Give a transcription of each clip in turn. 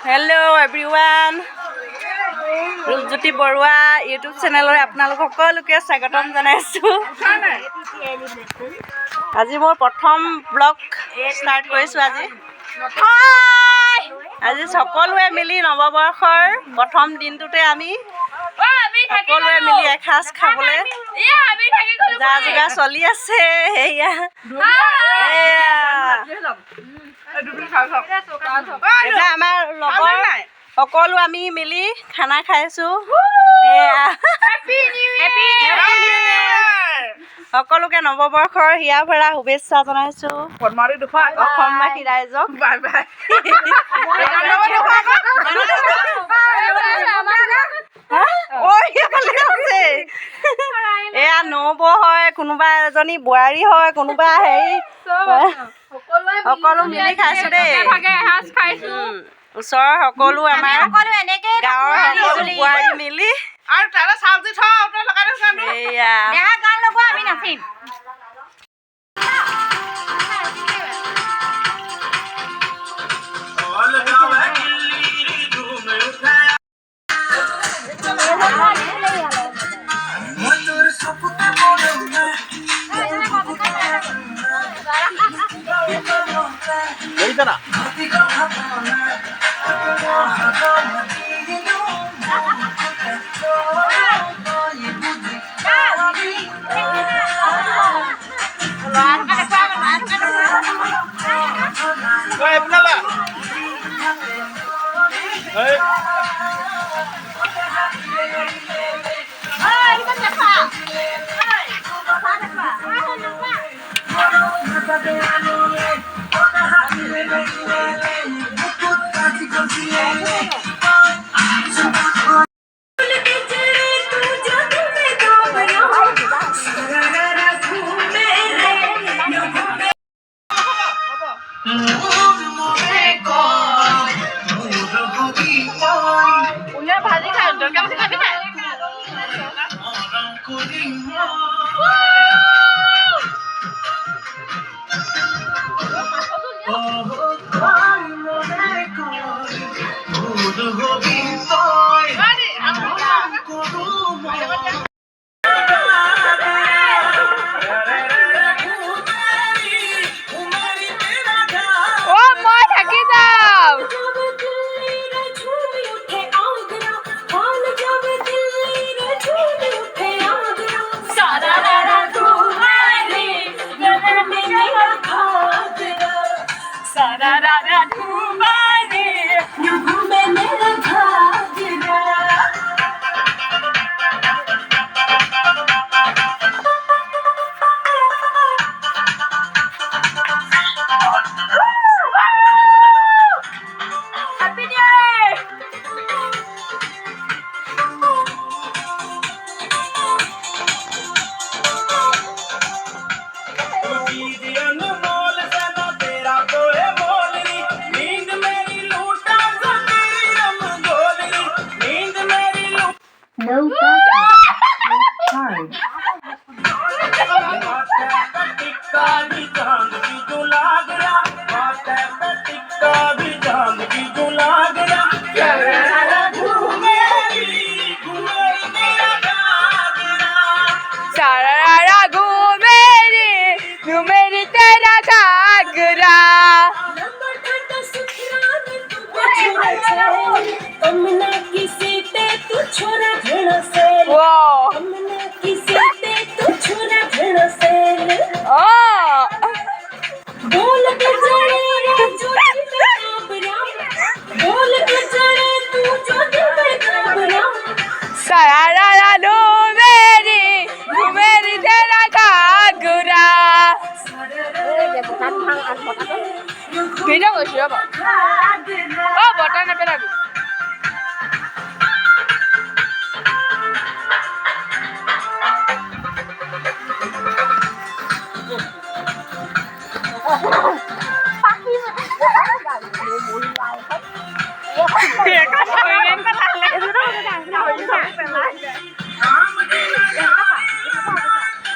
Hello everyone. Rupjyoti Barua YouTube channel আপোনালোক সকলোকে স্বাগতম জনাইছো। আজি মোৰ প্ৰথম ব্লগ ষ্টাৰ্ট কৰিছো আজি। আজি সকলোৱে মিলি নৱবৰ্ষৰ প্ৰথম দিনটোতে আমি সকলোৱে মিলি এসাঁজ খাবলৈ যা যোগাৰ চলি আছে। এয়া এটা আমাৰ লগৰ সকলো আমি মিলি খানা খাইছো। সকলোকে নৱবৰ্ষৰ হিয়া ভৰা শুভেচ্ছা জনাইছো অসমবাসী ৰাইজক। এয়া নবৌ হয়, কোনোবা এজনী বোৱাৰী হয়, কোনোবা হেৰি সকলো মিলি খাইছো দেই। ওচৰৰ সকলো আমাৰ গাঁৱৰ সকলো বোৱাৰী মিলি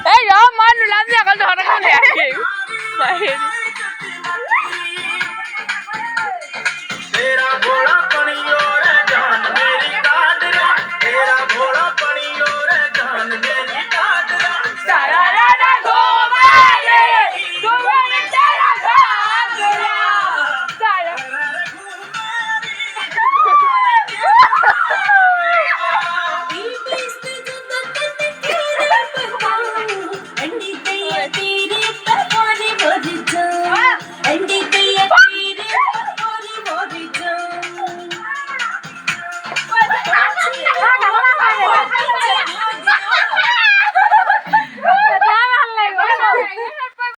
Hey, yo, man, lu làm gì con thằng nó không để